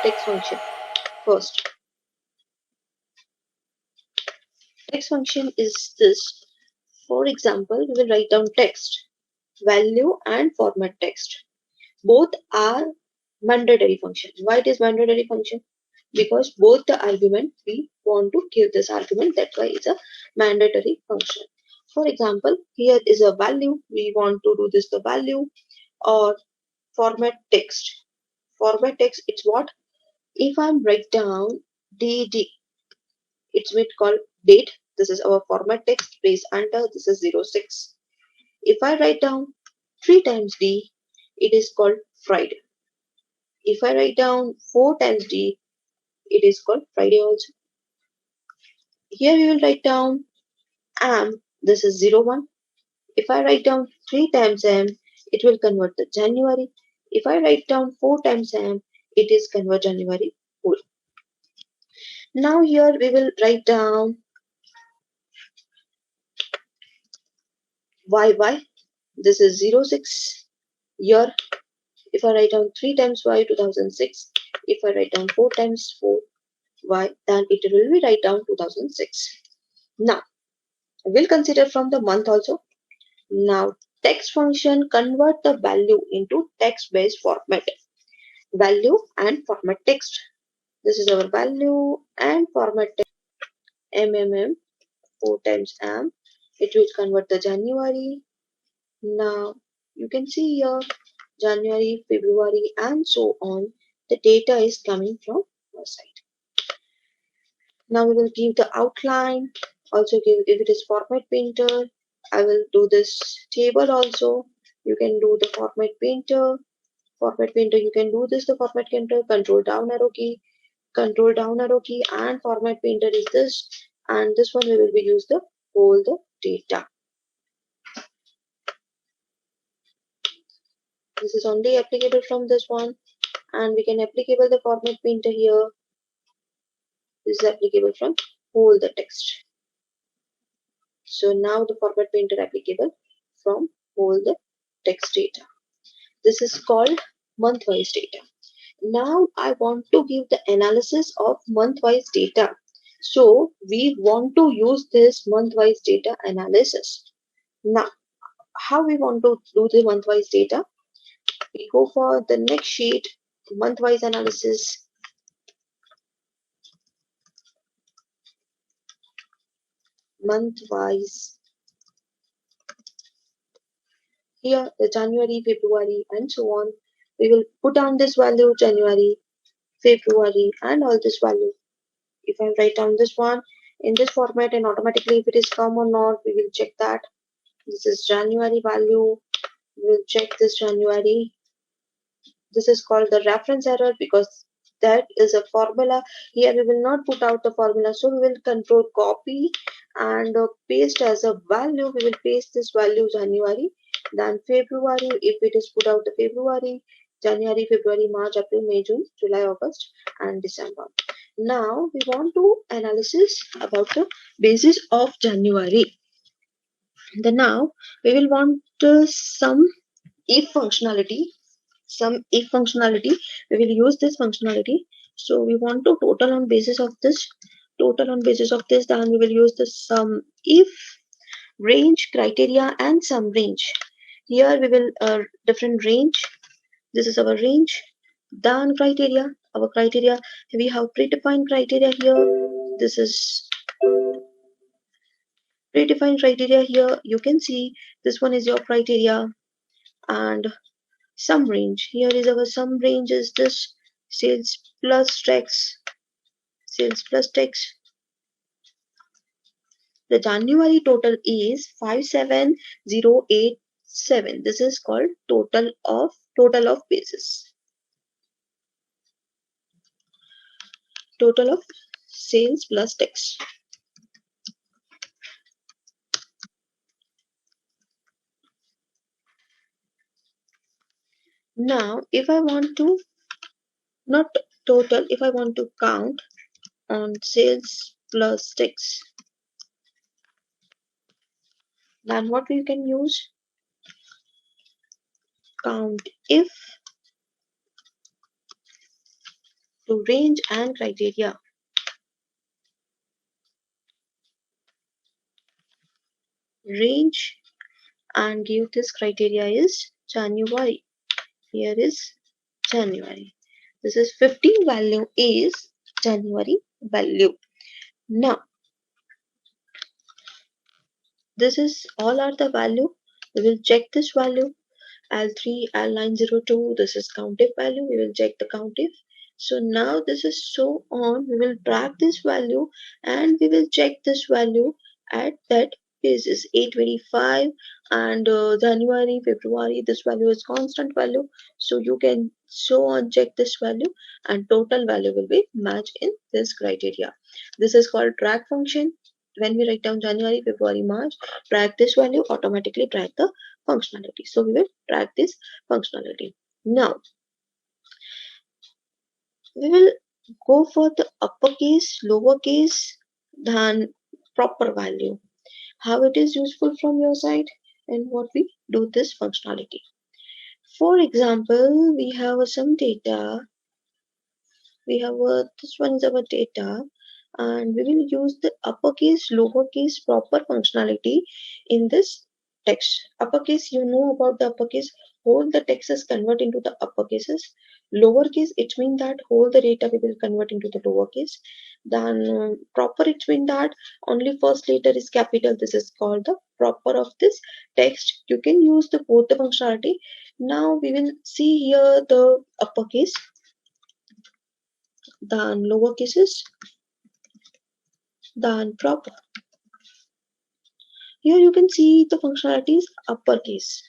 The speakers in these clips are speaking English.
text function. First, text function is this. For example, we will write down text, value and format text. Both are mandatory function. Why it is mandatory function? Because both the argument we want to give this argument, that's why it's a mandatory function. For example, here is a value, we want to do this the value, or format text. Format text, it's what? If I write down dd, it's what called date. This is our format text. Press enter. This is 06. If I write down 3 times d, it is called Friday. If I write down 4 times d, it is called Friday also. Here we will write down am. This is 01. If I write down 3 times am, it will convert the January. If I write down 4 times am, it is convert January whole. Now here we will write down YY. This is 06 year. If I write down 3 times Y, 2006. If I write down 4 times 4 Y, then it will be write down 2006. Now we'll consider from the month also. Now text function convert the value into text based format. Value and format text. This is our value and format text. MMM 4 times am. It will convert the January. Now you can see here January, February and so on. The data is coming from our side. Now we will give the outline. Also give, if it is format painter, I will do this table also. You can do the format painter. Format painter, you can do this, the format painter, control down arrow key, and format painter is this, and this one we will be use the hold the data. This is only applicable from this one, and we can applicable the format painter here. This is applicable from hold the text. So now the format painter applicable from hold the text data. This is called month-wise data. Now I want to give the analysis of month-wise data. So we want to use this month-wise data analysis. Now, how we want to do the month-wise data? We go for the next sheet, month-wise analysis. Month-wise. Here, the January, February, and so on. We will put down this value, January, February, and all this value. If I write down this one in this format, and automatically if it is come or not, we will check that. This is January value. We'll check this January. This is called the reference error because that is a formula. Here we will not put out the formula, so we will control copy and paste as a value. We will paste this value January, then February. If it is put out the February, January, February, March, April, May, June, July, August, and December. Now we want to analysis about the basis of January. Then now we will want some if functionality. We will use this functionality. So we want to total on basis of this. Then we will use the sum if range criteria and sum range. Here we will different range. This is our range. Then criteria. Our criteria, we have predefined criteria here. This is predefined criteria here. You can see this one is your criteria, and sum range. Here is our sum range is this sales plus tax. The January total is 57087. This is called total of basis. Total of sales plus tax. Now, if I want to not total, if I want to count on sales plus tax, then what we can use? Count if to range and criteria. Range and give this criteria is January. Here is January. This is 15 value is January value. Now this is all are the value. We will check this value. L3, L902, this is countif value. We will check the countif. So now this is so on. We will track this value and we will check this value at that basis 825 and January, February. This value is constant value. So you can so on check this value and total value will be matched in this criteria. This is called track function. When we write down January, February, March, track this value, automatically track the functionality. So we will track this functionality. Now we will go for the uppercase, lowercase, than proper value. How it is useful from your side and what we do this functionality. For example, we have some data. We have this one is our data and we will use the uppercase, lowercase, proper functionality in this text. Uppercase, you know about the uppercase, whole the text is convert into the uppercases. Lowercase, it means that whole the data we will convert into the lowercase. Then proper, it means that only first letter is capital. This is called the proper of this text. You can use the both the functionality. Now we will see here the uppercase, then lower cases, then proper. Here you can see the functionalities uppercase.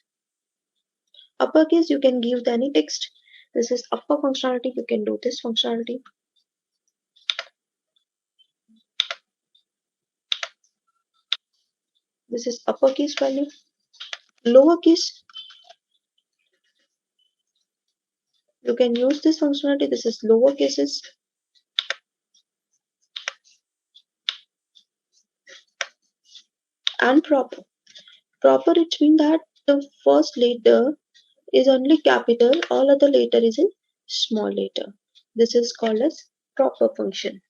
Uppercase you can give the any text. This is upper functionality. You can do this functionality. This is uppercase value. Lowercase you can use this functionality. This is lower cases. And proper. Proper it means that the first letter is only capital, all other letter is in small letter. This is called as proper function.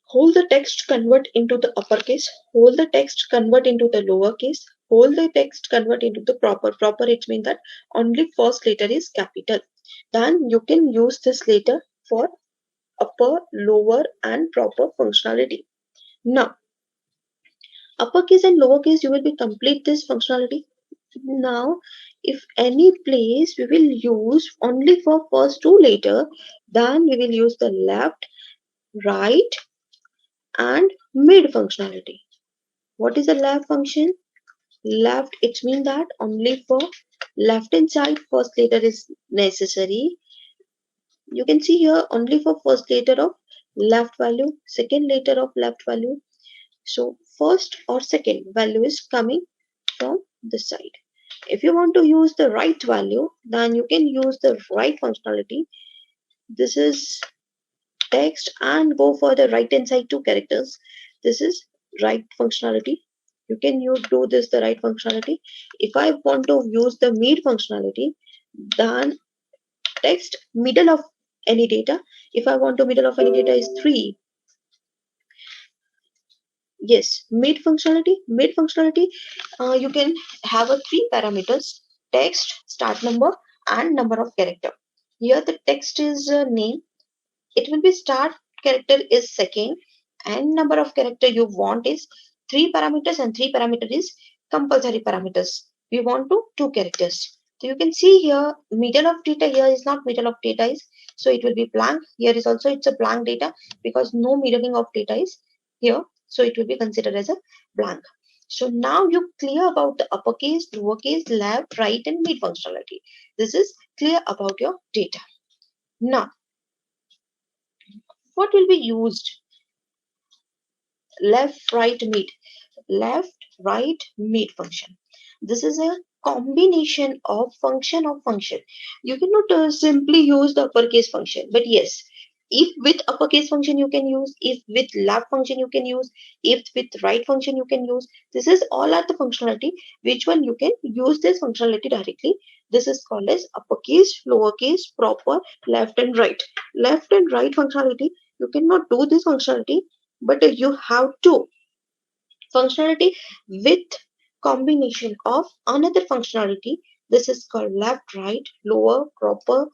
Whole the text convert into the uppercase, whole the text convert into the lowercase, whole the text convert into the proper. Proper it means that only first letter is capital. Then you can use this letter for upper, lower and proper functionality. Now, uppercase and lowercase you will be complete this functionality. Now, if any place we will use only for first two letter, then we will use the left, right and mid functionality. What is the left function? Left, it means that only for left hand side first letter is necessary. You can see here only for first letter of left value, second letter of left value. So first or second value is coming from this side. If you want to use the right value, then you can use the right functionality. This is text and go for the right hand side two characters. This is right functionality. You can do this the right functionality. If I want to use the mid functionality, then text middle of any data. If I want to middle of any data is 3. Yes, mid functionality. Mid functionality, you can have a 3 parameters: text, start number, and number of character. Here the text is name. It will be start character is second, and number of character you want is 3 parameters, and 3 parameter is compulsory parameters. We want to 2 characters. So you can see here middle of data here is not middle of data is, so it will be blank. Here is also it's a blank data because no middling of data is here, so it will be considered as a blank. So now you clear about the uppercase, lowercase, left, right and mid functionality. This is clear about your data. Now what will be used? Left, right, mid. Left, right, mid function. This is a combination of function. You cannot simply use the uppercase function, but yes, If with uppercase function you can use, if with left function you can use, if with right function you can use. This is all are the functionality which one you can use this functionality directly. This is called as uppercase, lowercase, proper, left and right. Left and right functionality, you cannot do this functionality, but you have to functionality with combination of another functionality. This is called left, right, lower, proper,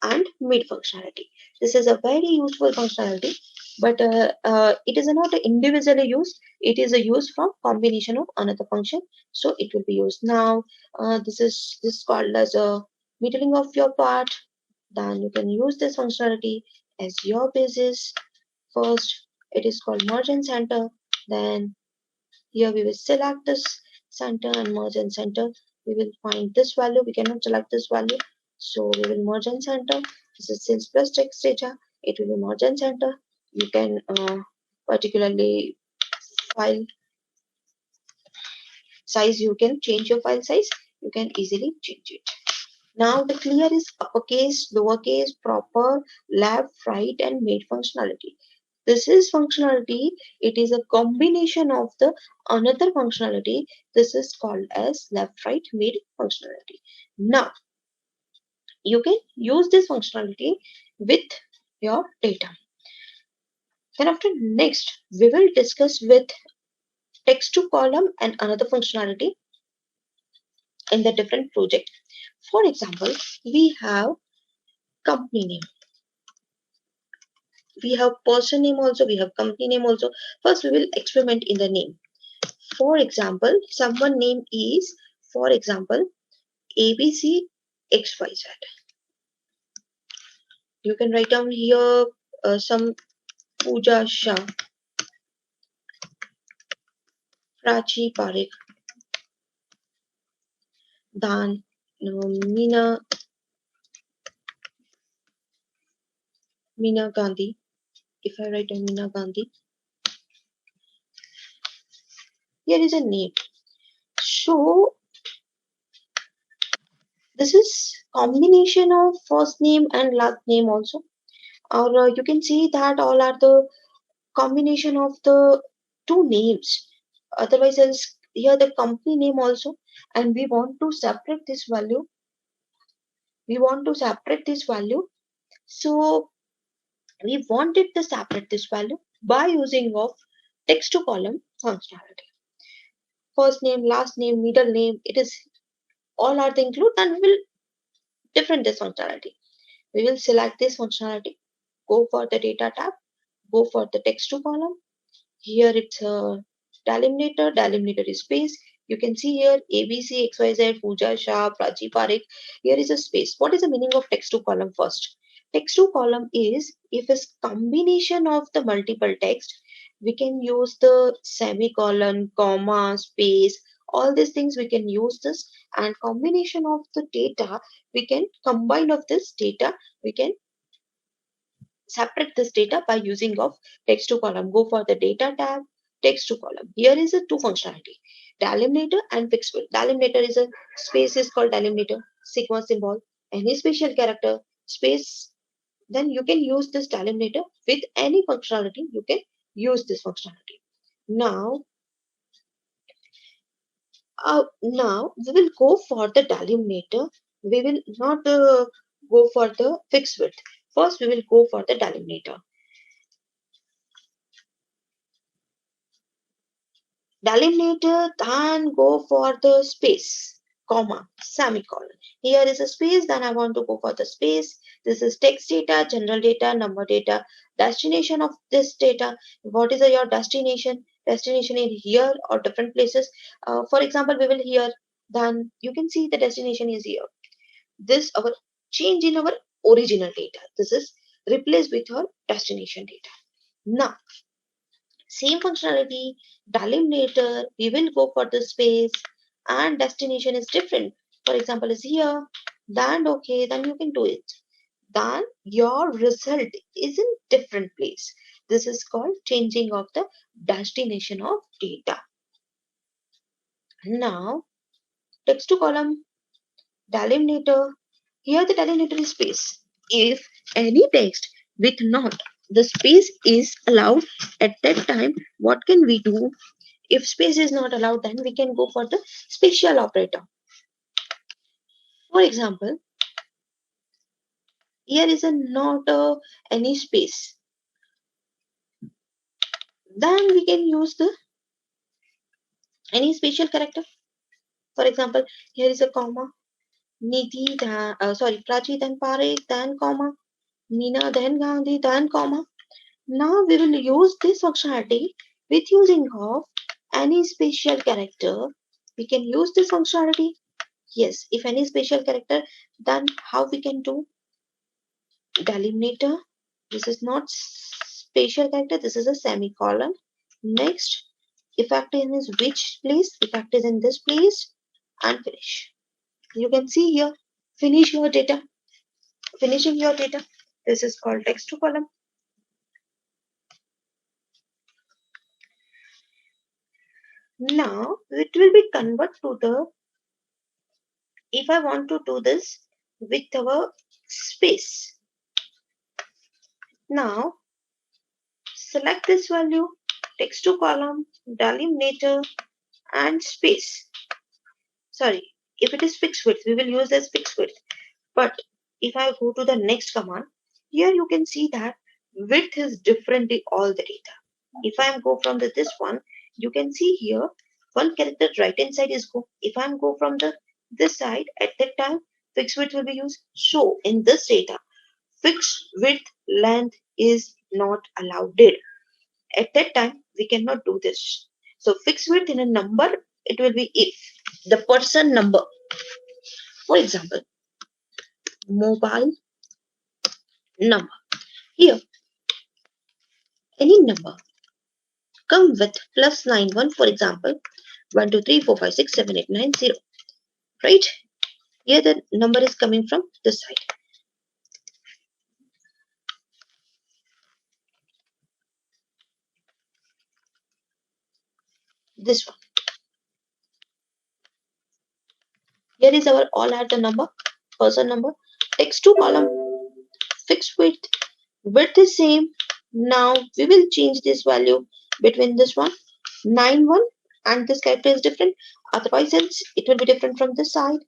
and mid functionality. This is a very useful functionality, but it is not individually used. It is a use from combination of another function, so it will be used. Now this is called as a middling of your part. Then you can use this functionality as your basis. First, it is called merge and center. Then here we will select this center and merge and center. We will find this value. We cannot select this value. So we will merge and center. This is since plus text data. It will be merge and center. You can particularly file size. You can change your file size. You can easily change it. Now the clear is uppercase, lowercase, proper, left, right, and mid functionality. This is functionality. It is a combination of the another functionality. This is called as left, right, mid functionality. Now you can use this functionality with your data. Then after next, we will discuss with text to column and another functionality in the different project. For example, we have company name. We have person name also, we have company name also. First we will experiment in the name. For example, someone name is, for example, ABC XYZ. You can write down here some Pooja Shah, Prachi Parekh, Dan, Meena Gandhi. If I write down Meena Gandhi, here is a name. So this is combination of first name and last name also. Or you can see that all are the combination of the two names. Otherwise, else here the company name also, and we want to separate this value. We want to separate this value. So we wanted to separate this value by using of text to column functionality. First name, last name, middle name, it is all are the include, and we will different this functionality. We will select this functionality, go for the data tab, go for the text to column. Here it's a delimiter. Delimiter is space. You can see here ABC, XYZ, Pooja Shah, Prachi Parekh. Here is a space. What is the meaning of text to column first? Text to column is if it's combination of the multiple text, we can use the semicolon, comma, space, all these things we can use this, and combination of the data, we can combine of this data, we can separate this data by using of text to column. Go for the data tab, text to column. Here is a two functionality, delimiter and fixed width. Delimiter is a space is called delimiter, sigma symbol, any special character, space. Then you can use this delimiter with any functionality. You can use this functionality. Now we will go for the delimiter. We will not go for the fixed width. First, we will go for the delimiter. Delimiter, then go for the space, comma, semicolon. Here is a space, then I want to go for the space. This is text data, general data, number data, destination of this data. What is your destination? Destination in here or different places. For example, we will here, then you can see the destination is here. This our change in our original data. This is replaced with our destination data. Now, same functionality, delimiter, we will go for the space, and destination is different. For example, is here, then okay, then you can do it. Then your result is in different place. This is called changing of the destination of data. Now, text to column, delimiter. Here the delimiter is space. If any text with not. The space is allowed at that time. What can we do? If space is not allowed, then we can go for the special operator. For example, here is a not any space. Then we can use the any special character. For example, here is a comma. Nidhi, then, Prachi, then Parekh, then comma. Meena, then Gandhi, then comma. Now we will use this functionality with using of any special character. We can use this functionality. Yes, if any special character, then how we can do? Delimiter. This is not special character. This is a semicolon. Next, effect is which place? Effect is in this place, and finish. You can see here. Finish your data. Finishing your data. This is called text to column. Now it will be convert to the, if I want to do this with our space. Now select this value, text to column, delimiter and space. Sorry, if it is fixed width, we will use as fixed width. But if I go to the next command, here you can see that width is different in all the data. If I go from this one, you can see here one character right hand side is go. If I go from this side, at that time fixed width will be used. So in this data, fixed width length is not allowed. At that time, we cannot do this. So fixed width in a number, it will be if the person number. For example, mobile number. Here, any number come with plus 91, for example, 1, 2, 3, 4, 5, 6, 7, 8, 9, 0. Right? Here the number is coming from this side. This one. Here is our all add the number, person number, text to column, fixed width, width is same. Now we will change this value between this one, 91, and this character is different. Otherwise else it will be different from this side.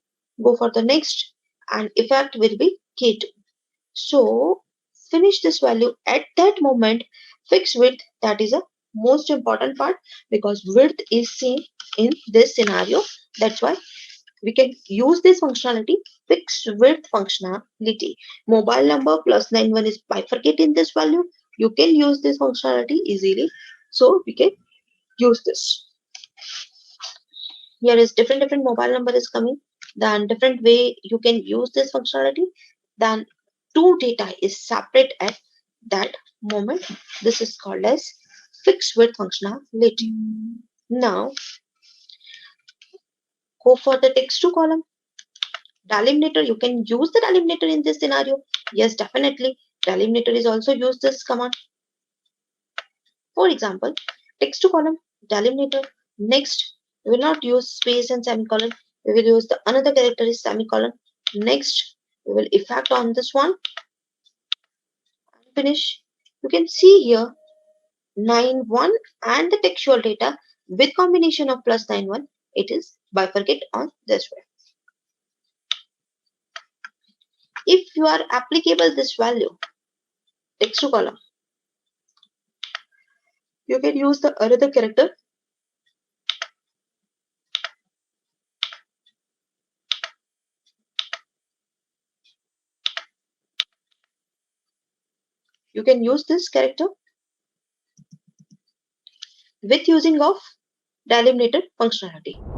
Go for the next, and effect will be K2. So finish this value at that moment. Fixed width, that is a most important part because width is same in this scenario. That's why we can use this functionality, fixed width functionality. Mobile number plus 91 is bifurcate in this value. You can use this functionality easily. So we can use this. Here is different mobile number is coming. Then different way you can use this functionality. Then two data is separate at that moment. This is called as fixed width functionality. Now go for the text to column. Delimiter, you can use the delimiter in this scenario. Yes, definitely. Delimiter is also used this command. For example, text to column, delimiter. Next, we will not use space and semicolon. We will use the another character is semicolon. Next, we will effect on this one. Finish. You can see here 91 and the textual data with combination of plus 91. It is bifurcate on this way. If you are applicable this value, text to column, you can use the another character. You can use this character with using of delimiter functionality.